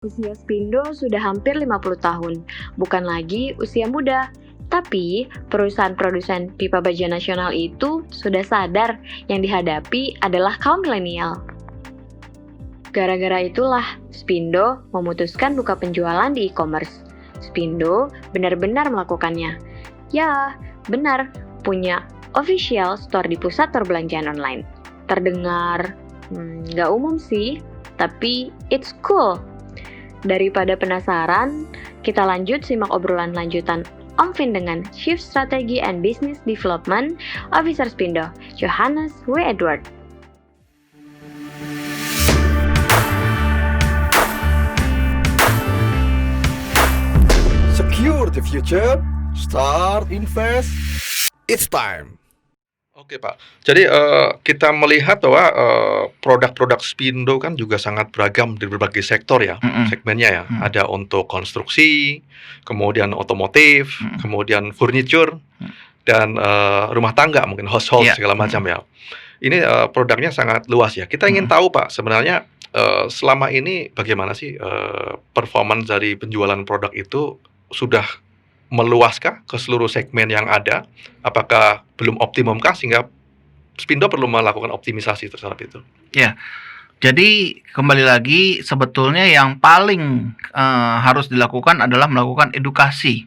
Usia Spindo sudah hampir 50 tahun, bukan lagi usia muda. Tapi, perusahaan produsen pipa baja nasional itu sudah sadar yang dihadapi adalah kaum milenial. Gara-gara itulah, Spindo memutuskan buka penjualan di e-commerce. Spindo benar-benar melakukannya. Ya, benar, punya official store di pusat perbelanjaan online. Terdengar nggak umum sih, tapi it's cool. Daripada penasaran, kita lanjut simak obrolan lanjutan Om Vin dengan Chief Strategy and Business Development Officer Spindo, Johannes W. Edward. Secure the future, start invest, it's time. Oke Pak, jadi kita melihat bahwa produk-produk Spindo kan juga sangat beragam di berbagai sektor ya, segmennya ya. Ada untuk konstruksi, kemudian otomotif, kemudian furniture, dan rumah tangga mungkin household segala macam ya. Ini produknya sangat luas ya. Kita ingin tahu Pak, sebenarnya selama ini bagaimana sih performance dari penjualan produk itu sudah meluaskah ke seluruh segmen yang ada? Apakah belum optimumkah sehingga Spindo perlu melakukan optimisasi terhadap itu? Ya, jadi kembali lagi sebetulnya yang paling harus dilakukan adalah melakukan edukasi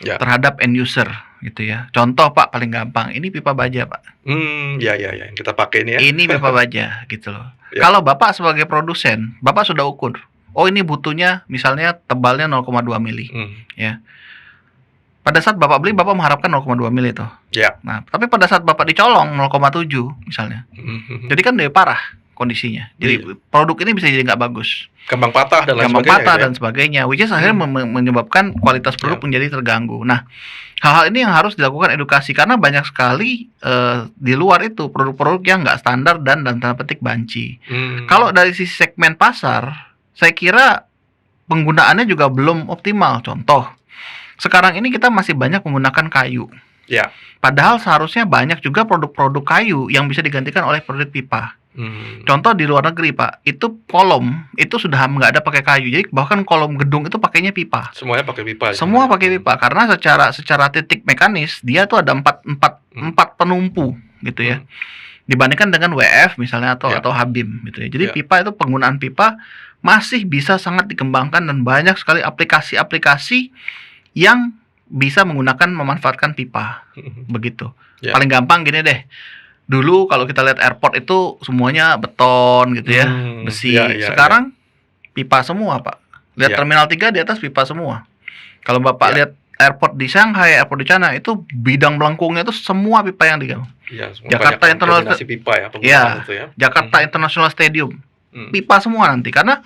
terhadap end user gitu ya. Contoh Pak, paling gampang, ini pipa baja Pak. Ya yang kita pakai ini ya. Ini pipa baja gitu loh. Kalau Bapak sebagai produsen, Bapak sudah ukur. Oh ini butuhnya misalnya tebalnya 0,2 mili ya. Pada saat Bapak beli, Bapak mengharapkan 0,2 mili tuh. Ya. Nah, tapi pada saat Bapak dicolong 0,7 misalnya. Jadi kan lebih parah kondisinya. Jadi produk ini bisa jadi nggak bagus. Gampang patah dan lain sebagainya. Gampang patah dan sebagainya. Which is akhirnya menyebabkan kualitas produk menjadi terganggu. Nah, hal-hal ini yang harus dilakukan edukasi. Karena banyak sekali di luar itu produk-produk yang nggak standar dan tanda petik banci. Kalau dari sisi segmen pasar, saya kira penggunaannya juga belum optimal. Contoh, sekarang ini kita masih banyak menggunakan kayu. Ya. Padahal seharusnya banyak juga produk-produk kayu yang bisa digantikan oleh produk pipa. Contoh di luar negeri Pak, itu kolom itu sudah nggak ada pakai kayu. Jadi bahkan kolom gedung itu pakainya pipa. Semuanya pakai pipa. Semua pakai pipa karena secara titik mekanis dia tuh ada empat penumpu gitu ya. Dibandingkan dengan WF misalnya atau Habim gitu ya. Jadi pipa itu penggunaan pipa masih bisa sangat dikembangkan dan banyak sekali aplikasi-aplikasi yang bisa memanfaatkan pipa. Begitu. Paling gampang gini deh. Dulu kalau kita lihat airport itu semuanya beton gitu ya, besi. Sekarang pipa semua, Pak. Lihat Terminal 3 di atas pipa semua. Kalau Bapak lihat airport di Shanghai, airport di China itu bidang melengkungnya itu semua pipa yang digang. Jakarta International pipa ya, itu ya. Jakarta International Stadium. Pipa semua nanti karena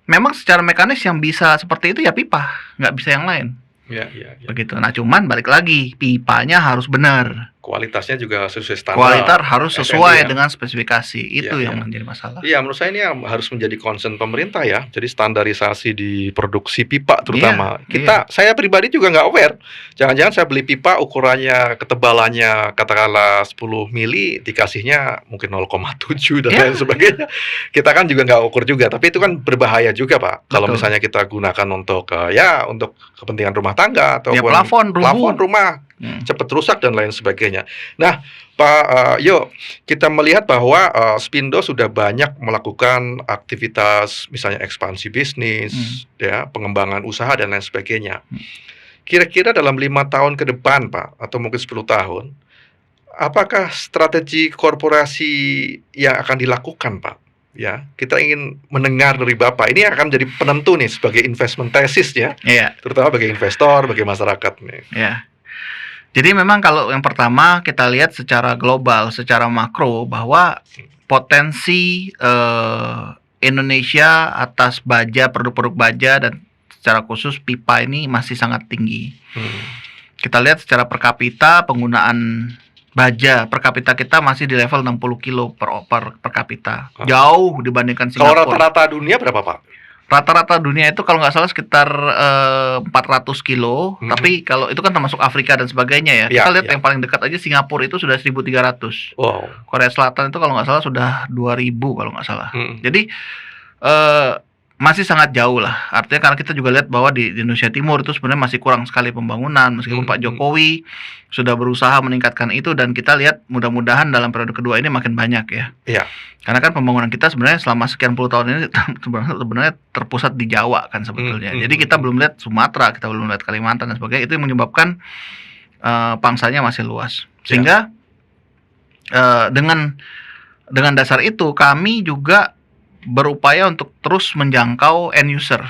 memang secara mekanis yang bisa seperti itu ya pipa, nggak bisa yang lain. Begitu. Nah, cuman balik lagi, pipanya harus benar. Kualitasnya juga sesuai standar. Kualitas harus sesuai dengan spesifikasi. Itu yang menjadi masalah. Iya, menurut saya ini yang harus menjadi concern pemerintah ya. Jadi standarisasi di produksi pipa terutama. Saya pribadi juga nggak aware. Jangan-jangan saya beli pipa ukurannya, ketebalannya katakanlah 10 mili, dikasihnya mungkin 0,7 dan lain sebagainya. Kita kan juga nggak ukur juga. Tapi itu kan berbahaya juga Pak. Kalau misalnya kita gunakan untuk untuk kepentingan rumah tangga atau plafon rumah cepat rusak dan lain sebagainya. Nah, Pak kita melihat bahwa Spindo sudah banyak melakukan aktivitas misalnya ekspansi bisnis, ya, pengembangan usaha dan lain sebagainya. Kira-kira dalam 5 tahun ke depan, Pak, atau mungkin 10 tahun, apakah strategi korporasi yang akan dilakukan, Pak? Ya, kita ingin mendengar dari Bapak. Ini akan menjadi penentu nih sebagai investment thesis ya. Terutama bagi investor, bagi masyarakat nih. Jadi memang kalau yang pertama kita lihat secara global, secara makro bahwa potensi Indonesia atas baja, produk-produk baja dan secara khusus pipa ini masih sangat tinggi. Kita lihat secara per kapita penggunaan baja per kapita kita masih di level 60 kilo per kapita. Jauh dibandingkan Singapura. Kalau rata-rata dunia berapa Pak? Rata-rata dunia itu kalau nggak salah sekitar 400 kilo, tapi kalau itu kan termasuk Afrika dan sebagainya ya. Kita lihat yang paling dekat aja Singapura itu sudah 1.300. Korea Selatan itu kalau nggak salah sudah 2.000 kalau nggak salah. Jadi masih sangat jauh lah. Artinya karena kita juga lihat bahwa di Indonesia Timur itu sebenarnya masih kurang sekali pembangunan, meskipun Pak Jokowi sudah berusaha meningkatkan itu, dan kita lihat mudah-mudahan dalam periode kedua ini makin banyak ya. Iya. Karena kan pembangunan kita sebenarnya selama sekian puluh tahun ini sebenarnya terpusat di Jawa kan sebetulnya. Jadi kita belum lihat Sumatera, kita belum lihat Kalimantan dan sebagainya. Itu yang menyebabkan pangsanya masih luas. Sehingga dengan dasar itu kami juga berupaya untuk terus menjangkau end user.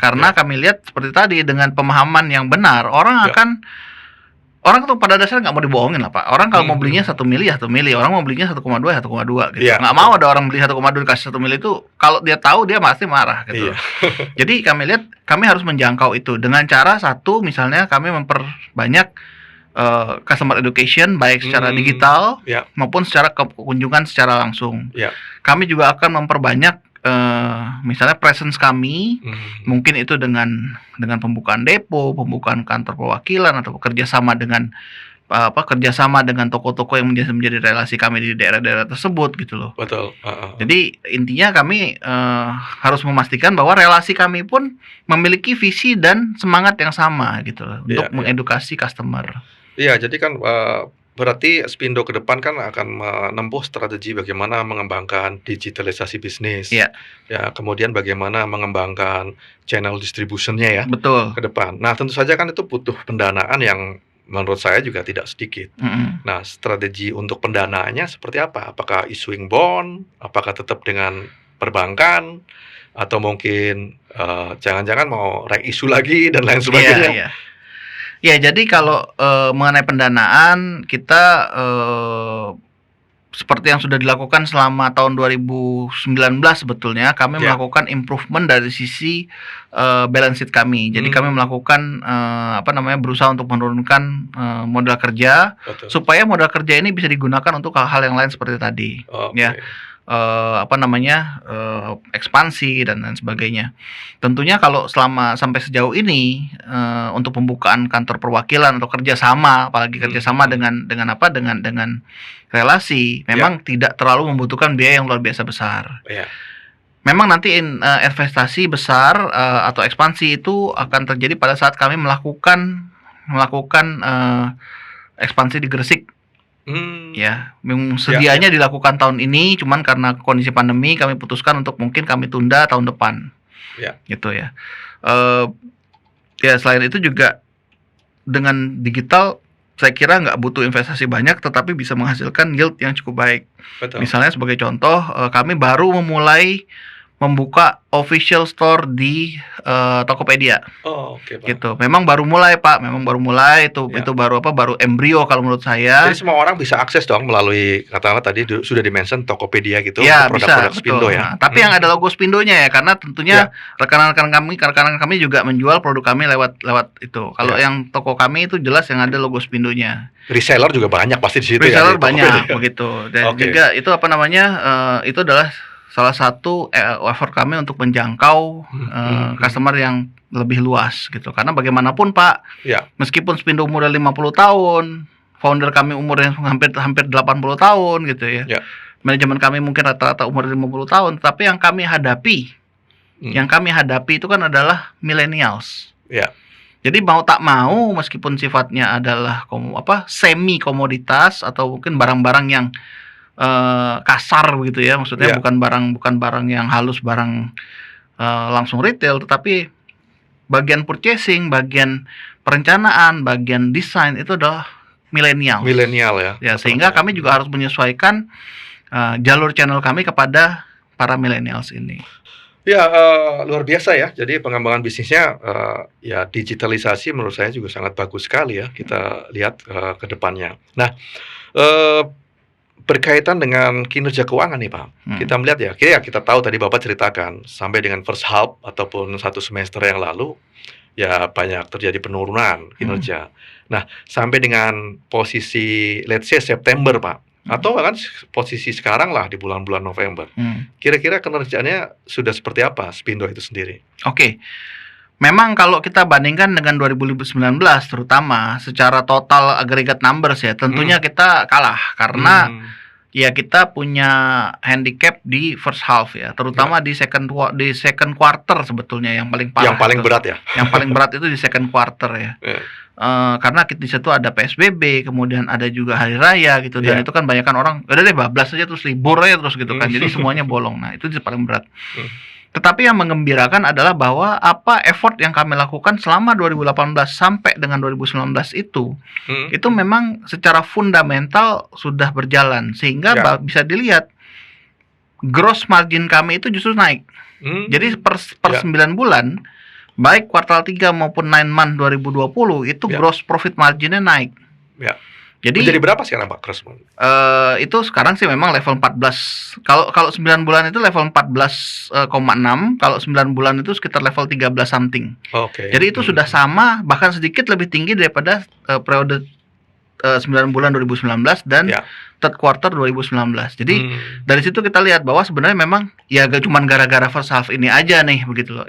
Karena kami lihat seperti tadi, dengan pemahaman yang benar, orang tuh pada dasarnya nggak mau dibohongin lah Pak. Orang kalau mau belinya 1 mili, orang mau belinya 1,2 gitu. Nggak mau ada orang beli 1,2 dikasih 1 mili, itu kalau dia tahu dia pasti marah gitu. Jadi kami lihat kami harus menjangkau itu dengan cara satu, misalnya kami memperbanyak customer education baik secara digital maupun secara kunjungan secara langsung. Kami juga akan memperbanyak misalnya presence kami, mungkin itu dengan pembukaan depo, pembukaan kantor perwakilan, atau kerjasama dengan toko-toko yang menjadi relasi kami di daerah-daerah tersebut gitu loh. Betul. Jadi intinya kami harus memastikan bahwa relasi kami pun memiliki visi dan semangat yang sama gitu loh, untuk mengedukasi customer. Iya, jadi kan berarti Spindo ke depan kan akan menempuh strategi bagaimana mengembangkan digitalisasi bisnis. Ya, kemudian bagaimana mengembangkan channel distributionnya ya. Betul. Ke depan. Nah, tentu saja kan itu butuh pendanaan yang menurut saya juga tidak sedikit. Nah, strategi untuk pendanaannya seperti apa? Apakah issuing bond? Apakah tetap dengan perbankan? Atau mungkin jangan-jangan mau re-issue lagi dan lain sebagainya? Ya, jadi kalau mengenai pendanaan, kita seperti yang sudah dilakukan selama tahun 2019 sebetulnya, kami melakukan improvement dari sisi balance sheet kami. Jadi kami melakukan berusaha untuk menurunkan modal kerja. Supaya modal kerja ini bisa digunakan untuk hal-hal yang lain seperti tadi. Ya. Ekspansi dan lain sebagainya. Tentunya kalau sampai sejauh ini untuk pembukaan kantor perwakilan atau kerjasama, apalagi kerjasama dengan relasi, memang tidak terlalu membutuhkan biaya yang luar biasa besar. Memang nanti investasi besar atau ekspansi itu akan terjadi pada saat kami melakukan ekspansi di Gresik. Ya, sedianya dilakukan tahun ini, cuman karena kondisi pandemi kami putuskan untuk mungkin kami tunda tahun depan. Gitu ya. Selain itu juga dengan digital saya kira nggak butuh investasi banyak, tetapi bisa menghasilkan yield yang cukup baik. Misalnya sebagai contoh, kami baru memulai membuka official store di Tokopedia. Pak. Gitu. Memang baru mulai Pak, itu baru embrio kalau menurut saya. Jadi semua orang bisa akses dong melalui, katakanlah tadi sudah di-mention Tokopedia gitu, bisa, produk-produk Spindo ya. Nah, tapi yang ada logo Spindonya ya, karena tentunya rekan-rekan kami juga menjual produk kami lewat itu. Kalau yang toko kami itu jelas yang ada logo Spindonya. Reseller juga banyak pasti di situ. Reseller banyak begitu. Dan juga itu itu adalah salah satu effort kami untuk menjangkau customer yang lebih luas gitu. Karena bagaimanapun Pak, meskipun Spindo umur 50 tahun, founder kami umurnya hampir 80 tahun gitu ya. Manajemen kami mungkin rata-rata umur 50 tahun, tapi yang kami hadapi itu kan adalah millennials. Jadi mau tak mau, meskipun sifatnya adalah semi komoditas atau mungkin barang-barang yang kasar begitu ya, maksudnya bukan barang yang halus, barang langsung retail, tetapi bagian purchasing, bagian perencanaan, bagian desain itu adalah milenial ya, sehingga kami juga harus menyesuaikan jalur channel kami kepada para millennials ini. Luar biasa ya. Jadi pengembangan bisnisnya digitalisasi menurut saya juga sangat bagus sekali ya, kita lihat ke depannya. Nah, berkaitan dengan kinerja keuangan nih Pak, kita melihat kita tahu tadi Bapak ceritakan sampai dengan first half ataupun 1 semester yang lalu banyak terjadi penurunan kinerja. Nah, sampai dengan posisi let's say September Pak, atau kan posisi sekarang lah di bulan-bulan November, kira-kira kinerjanya sudah seperti apa Spindo itu sendiri? Memang kalau kita bandingkan dengan 2019 terutama secara total aggregate numbers ya, tentunya kita kalah karena ya kita punya handicap di first half ya, terutama di second quarter sebetulnya yang paling parah. Yang paling itu. berat ya. Yang paling berat itu di second quarter ya. Karena di situ ada PSBB, kemudian ada juga hari raya gitu, dan itu kan banyak kan orang udah deh bablas aja terus libur aja terus gitu kan. Jadi semuanya bolong. Nah, itu paling berat. Tetapi yang menggembirakan adalah bahwa apa effort yang kami lakukan selama 2018 sampai dengan 2019 itu memang secara fundamental sudah berjalan, sehingga bisa dilihat gross margin kami itu justru naik. Jadi per 9 bulan, baik kuartal 3 maupun 9 month 2020 itu gross profit marginnya naik. Jadi berapa sekarang Pak gross margin? Itu sekarang sih memang level 14. Kalau 9 bulan itu level 14,6, kalau 9 bulan itu sekitar level 13 something. Jadi itu sudah sama, bahkan sedikit lebih tinggi daripada periode 9 bulan 2019 dan third quarter 2019. Jadi dari situ kita lihat bahwa sebenarnya memang ya gak cuma gara-gara first half ini aja nih begitu loh.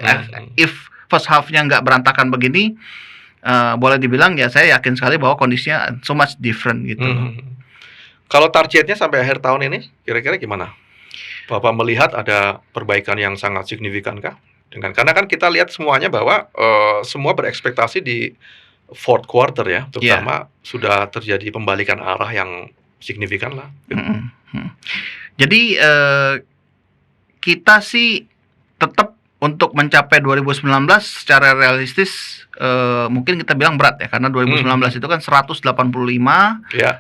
If first half-nya nggak berantakan begini, boleh dibilang ya saya yakin sekali bahwa kondisinya so much different gitu. Kalau targetnya sampai akhir tahun ini kira-kira gimana? Bapak melihat ada perbaikan yang sangat signifikan kah? Karena kan kita lihat semuanya bahwa semua berekspektasi di fourth quarter ya, terutama sudah terjadi pembalikan arah yang signifikan lah. Jadi kita sih tetap untuk mencapai 2019 secara realistis mungkin kita bilang berat ya, karena 2019 itu kan 185,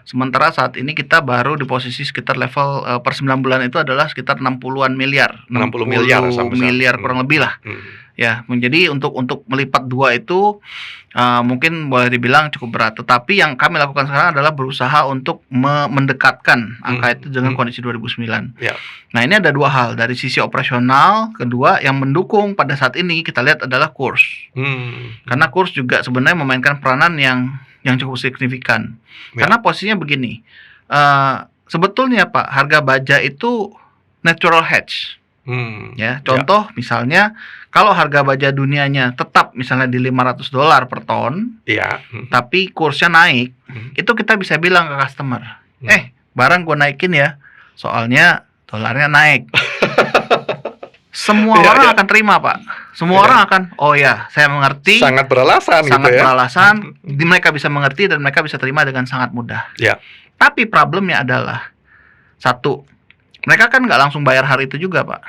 sementara saat ini kita baru di posisi sekitar level per 9 bulan itu adalah sekitar 60-an miliar, 60 miliar kurang lebih lah. Ya, menjadi untuk melipat dua itu mungkin boleh dibilang cukup berat. Tetapi yang kami lakukan sekarang adalah berusaha untuk mendekatkan angka itu dengan kondisi 2009. Nah, ini ada dua hal. Dari sisi operasional, kedua yang mendukung pada saat ini kita lihat adalah kurs. Karena kurs juga sebenarnya memainkan peranan yang cukup signifikan. Karena posisinya begini, sebetulnya Pak, harga baja itu natural hedge. Ya, contoh misalnya kalau harga baja dunianya tetap misalnya di $500 per ton, tapi kursnya naik, itu kita bisa bilang ke customer, barang gue naikin ya, soalnya dolarnya naik. Semua orang akan terima Pak. Semua orang akan, oh ya, saya mengerti. Sangat beralasan gitu ya. Beralasan, mereka bisa mengerti dan mereka bisa terima dengan sangat mudah. Tapi problemnya adalah satu, mereka kan nggak langsung bayar hari itu juga Pak.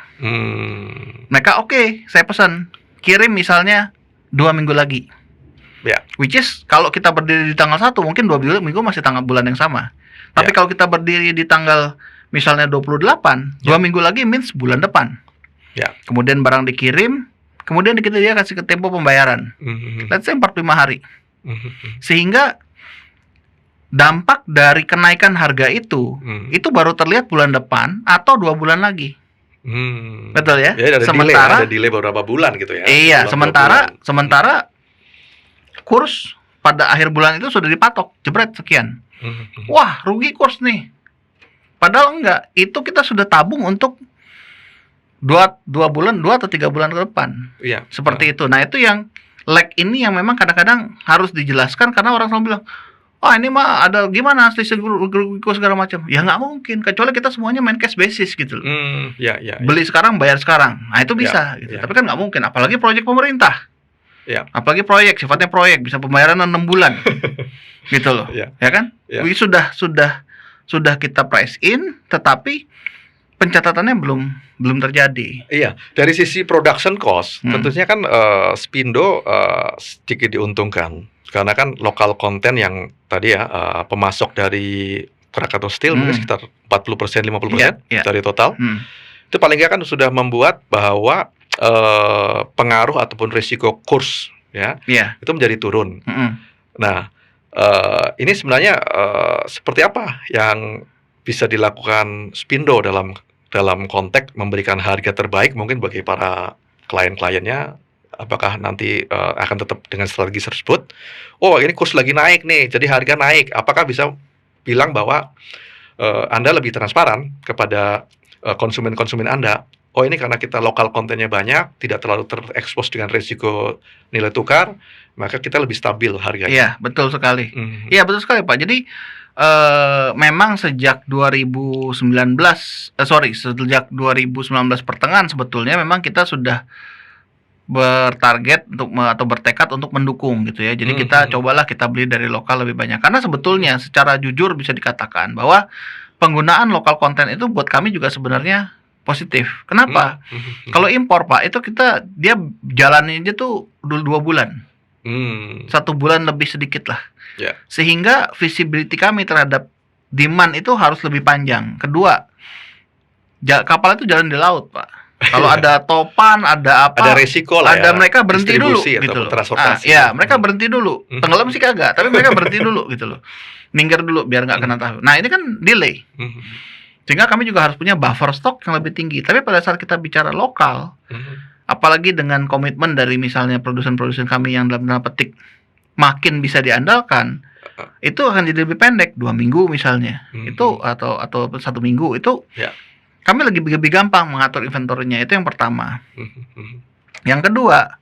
Mereka oke, saya pesan kirim misalnya 2 minggu lagi. Which is kalau kita berdiri di tanggal 1 mungkin 2 minggu masih tanggal bulan yang sama. Tapi kalau kita berdiri di tanggal misalnya 28, 2 minggu lagi means bulan depan. Kemudian barang dikirim, kemudian dia kasih ke tempo pembayaran. Let's say 45 hari. Sehingga dampak dari kenaikan harga itu baru terlihat bulan depan atau 2 bulan lagi. Betul ya? Sementara ada delay beberapa bulan gitu ya. Iya, sementara kurs pada akhir bulan itu sudah dipatok, jebret sekian. Wah, rugi kurs nih. Padahal enggak, itu kita sudah tabung untuk 2 atau 3 bulan ke depan. Seperti itu. Nah, itu yang lag ini yang memang kadang-kadang harus dijelaskan, karena orang selalu bilang, oh ini mah ada gimana selisih kurs segala macam. Ya nggak mungkin, kecuali kita semuanya main cash basis gitu loh. Beli sekarang, bayar sekarang. Nah itu bisa gitu. Tapi kan nggak mungkin, apalagi proyek pemerintah. Apalagi proyek, sifatnya proyek, bisa pembayaran 6 bulan. Gitu loh. Ya kan? Sudah kita price in, tetapi pencatatannya belum terjadi. Dari sisi production cost, tentunya kan Spindo sedikit diuntungkan. Karena kan lokal konten yang tadi ya pemasok dari Krakatau Steel mungkin sekitar 40%, 50% dari total. Itu paling nggak kan sudah membuat bahwa pengaruh ataupun risiko kurs itu menjadi turun. Nah, ini sebenarnya seperti apa yang bisa dilakukan Spindo dalam konteks memberikan harga terbaik mungkin bagi para klien-kliennya? Apakah nanti akan tetap dengan strategi tersebut? Oh, ini kurs lagi naik nih, jadi harga naik. Apakah bisa bilang bahwa Anda lebih transparan kepada konsumen-konsumen Anda? Oh, ini karena kita lokal kontennya banyak, tidak terlalu terekspos dengan risiko nilai tukar, maka kita lebih stabil harganya. Iya, betul sekali. Iya, betul sekali Pak. Jadi Memang sejak 2019 pertengahan sebetulnya memang kita sudah bertarget atau bertekad untuk mendukung gitu ya. Jadi kita cobalah kita beli dari lokal lebih banyak. Karena sebetulnya secara jujur bisa dikatakan bahwa penggunaan lokal konten itu buat kami juga sebenarnya positif. Kenapa? Kalau impor Pak, itu dia jalanin aja tuh 2 bulan. 1 bulan lebih sedikit lah. Ya. Sehingga visibility kami terhadap demand itu harus lebih panjang. Kedua, kapal itu jalan di laut, Pak. Kalau ada topan, ada apa? Ada resiko lah ya. Mereka berhenti dulu gitu loh. Transportasi. Mereka berhenti dulu. Tenggelam sih kagak, tapi mereka berhenti dulu gitu loh. Minggir dulu biar nggak kena tahu. Nah, ini kan delay. Sehingga kami juga harus punya buffer stok yang lebih tinggi. Tapi pada saat kita bicara lokal, apalagi dengan komitmen dari misalnya produsen-produsen kami yang dalam tanda petik makin bisa diandalkan, itu akan jadi lebih pendek, 2 minggu misalnya. Itu atau 1 minggu itu. Ya. Kami lebih gampang mengatur inventorinya, itu yang pertama. Yang kedua,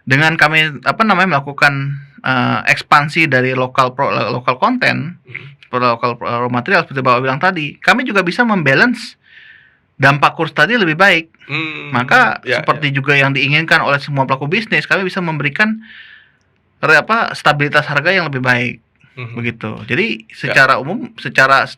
dengan kami melakukan ekspansi dari lokal konten, lokal raw material seperti Bapak bilang tadi, kami juga bisa membalance dampak kurs tadi lebih baik. Maka seperti juga yang diinginkan oleh semua pelaku bisnis, kami bisa memberikan stabilitas harga yang lebih baik. Begitu. Jadi secara umum, secara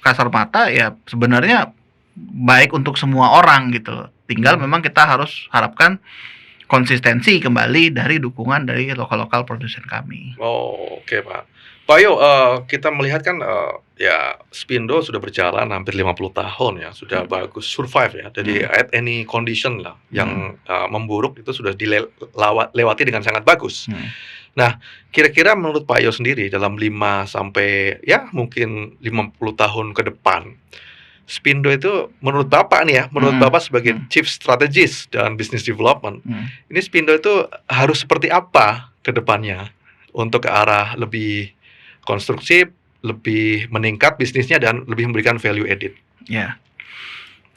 kasar mata ya sebenarnya baik untuk semua orang gitu loh. Tinggal memang kita harus harapkan konsistensi kembali dari dukungan dari lokal produsen kami. Oke Pak. Pak Yo, kita melihat kan ya Spindo sudah berjalan hampir 50 tahun ya, sudah bagus survive ya. Jadi at any condition lah yang memburuk itu sudah dilewati dengan sangat bagus. Nah, kira-kira menurut Pak Yo sendiri dalam 5 sampai ya mungkin 50 tahun ke depan, Spindo itu menurut Bapak nih ya, menurut Bapak sebagai Chief Strategist dan Business Development, ini Spindo itu harus seperti apa ke depannya untuk ke arah lebih konstruktif, lebih meningkat bisnisnya dan lebih memberikan value added? Ya.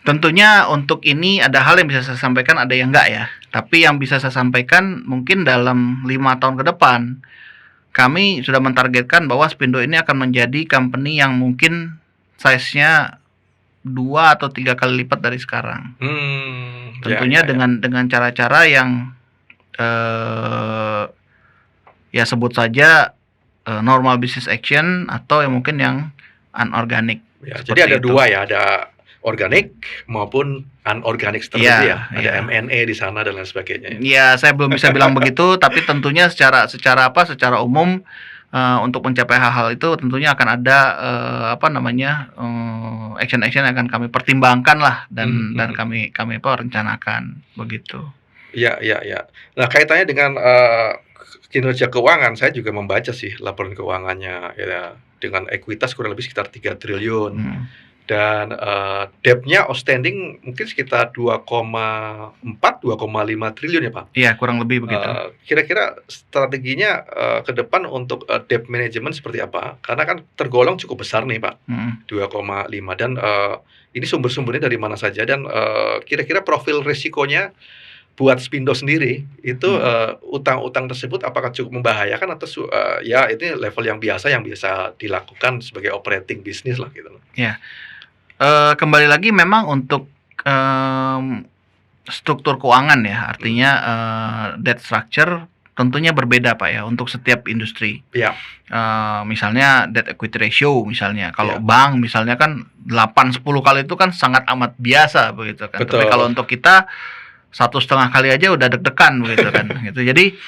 Tentunya untuk ini ada hal yang bisa saya sampaikan, ada yang enggak ya. Tapi yang bisa saya sampaikan mungkin dalam 5 tahun ke depan, kami sudah mentargetkan bahwa Spindo ini akan menjadi company yang mungkin size-nya 2 atau 3 kali lipat dari sekarang. Tentunya dengan cara-cara yang ya sebut saja normal business action atau yang mungkin yang unorganic. Ya, jadi ada itu. 2 ya, ada organik maupun unorganic strategi ya. Ada M&A di sana dan lain sebagainya. Ya, saya belum bisa bilang begitu, tapi tentunya secara umum untuk mencapai hal-hal itu tentunya akan ada action-action yang akan kami pertimbangkan lah dan kami rencanakan begitu. Iya. Nah, kaitannya dengan kinerja keuangan, saya juga membaca sih laporan keuangannya ya, dengan ekuitas kurang lebih sekitar 3 triliun. Dan debt-nya outstanding mungkin sekitar 2,5 triliun ya Pak? Iya, kurang lebih begitu. Kira-kira strateginya ke depan untuk debt management seperti apa? Karena kan tergolong cukup besar nih Pak, 2,5. Dan ini sumber-sumbernya dari mana saja? Dan kira-kira profil risikonya buat Spindo sendiri itu utang-utang tersebut apakah cukup membahayakan atau ya ini level yang biasa dilakukan sebagai operating bisnis lah gitu. Ya. Kembali lagi memang untuk struktur keuangan ya, artinya debt structure tentunya berbeda Pak ya untuk setiap industri. Iya. Misalnya debt equity ratio misalnya, kalau bank misalnya kan 8-10 kali itu kan sangat amat biasa begitu kan. Betul. Tapi kalau untuk kita 1,5 kali aja udah deg-degan begitu kan. Gitu. Jadi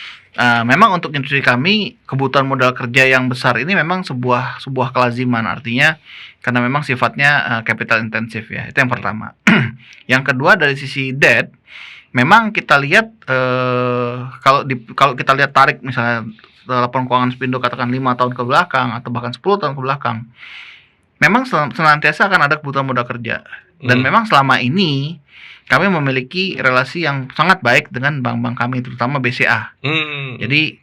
memang untuk industri kami kebutuhan modal kerja yang besar ini memang sebuah kelaziman, artinya karena memang sifatnya capital intensif ya. Itu yang pertama. Yang kedua dari sisi debt, memang kita lihat kalau kita lihat tarik misalnya laporan keuangan Spindo katakan 5 tahun ke belakang atau bahkan 10 tahun ke belakang, memang senantiasa akan ada kebutuhan modal kerja. Dan memang selama ini kami memiliki relasi yang sangat baik dengan bank-bank kami, terutama BCA. Jadi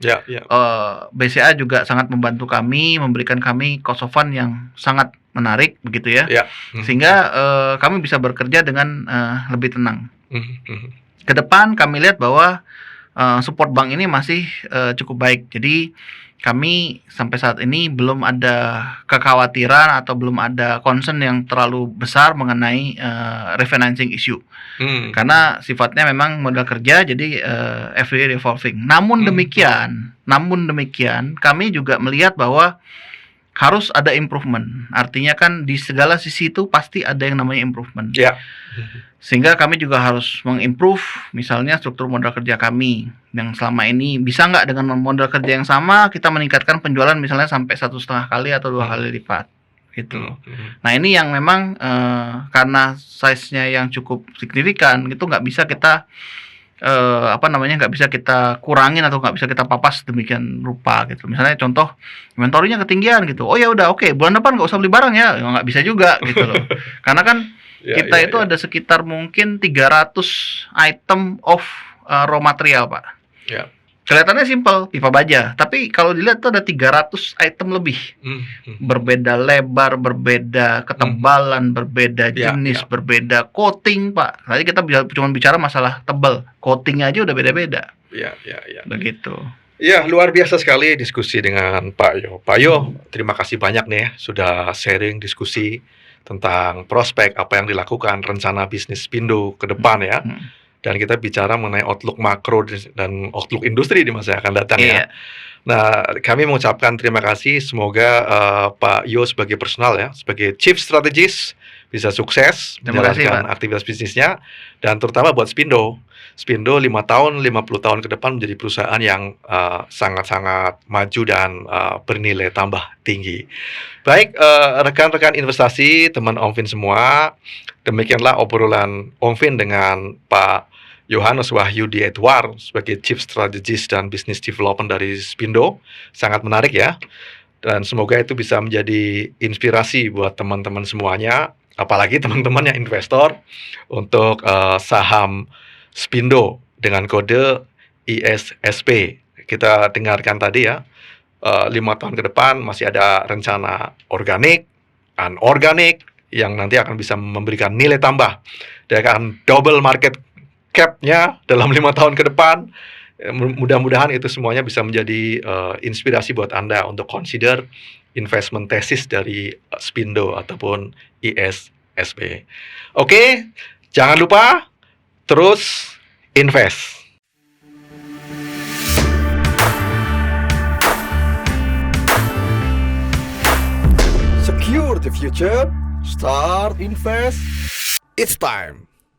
BCA juga sangat membantu kami, memberikan kami cost of fund yang sangat menarik, begitu ya. Sehingga kami bisa bekerja dengan lebih tenang. Ke depan kami lihat bahwa support bank ini masih cukup baik. Jadi kami sampai saat ini belum ada kekhawatiran atau belum ada concern yang terlalu besar mengenai refinancing issue. Karena sifatnya memang modal kerja, jadi every revolving. Namun demikian, kami juga melihat bahwa harus ada improvement. Artinya kan di segala sisi itu pasti ada yang namanya improvement. Ya. Sehingga kami juga harus mengimprove misalnya struktur modal kerja kami yang selama ini bisa nggak dengan modal kerja yang sama kita meningkatkan penjualan misalnya sampai 1,5 kali atau 2 kali lipat gitu. Nah ini yang memang karena size-nya yang cukup signifikan itu nggak bisa kita nggak bisa kita kurangin atau nggak bisa kita papas demikian rupa gitu. Misalnya contoh inventory-nya ketinggian gitu. Oh ya udah oke, bulan depan nggak usah beli barang ya. Nggak bisa juga gitu loh. Karena kan kita itu ada sekitar mungkin 300 item of raw material, Pak. Ya. Kelihatannya simpel, pipa baja. Tapi kalau dilihat tuh ada 300 item lebih. Berbeda lebar, berbeda ketebalan, berbeda jenis, berbeda coating, Pak. Tadi kita cuma bicara masalah tebal. Coatingnya aja udah beda-beda. Iya. Begitu. Ya, luar biasa sekali diskusi dengan Pak Yo. Pak Yo, terima kasih banyak nih ya, sudah sharing diskusi tentang prospek apa yang dilakukan, rencana bisnis Spindo ke depan ya. Dan kita bicara mengenai outlook makro dan outlook industri di masa yang akan datang ya. Nah, kami mengucapkan terima kasih. Semoga Pak Yo sebagai personal ya, sebagai Chief Strategist bisa sukses menjalankan aktivitas bisnisnya. Dan terutama buat Spindo. Spindo 5 tahun, 50 tahun ke depan menjadi perusahaan yang sangat-sangat maju dan bernilai tambah tinggi. Baik, rekan-rekan investasi, teman Om Vin semua, demikianlah obrolan Om Vin dengan Pak Yohanes Wahyudi Edward sebagai Chief Strategist dan Business Development dari Spindo. Sangat menarik ya. Dan semoga itu bisa menjadi inspirasi buat teman-teman semuanya, apalagi teman-teman yang investor untuk saham Spindo dengan kode ISSP. Kita dengarkan tadi ya, 5 tahun ke depan masih ada rencana organik, anorganik yang nanti akan bisa memberikan nilai tambah. Dia akan double market cap-nya dalam 5 tahun ke depan. Mudah-mudahan itu semuanya bisa menjadi inspirasi buat Anda untuk consider investment thesis dari Spindo ataupun ISSP. Oke, jangan lupa terus invest. Secure the future. Start invest. It's time.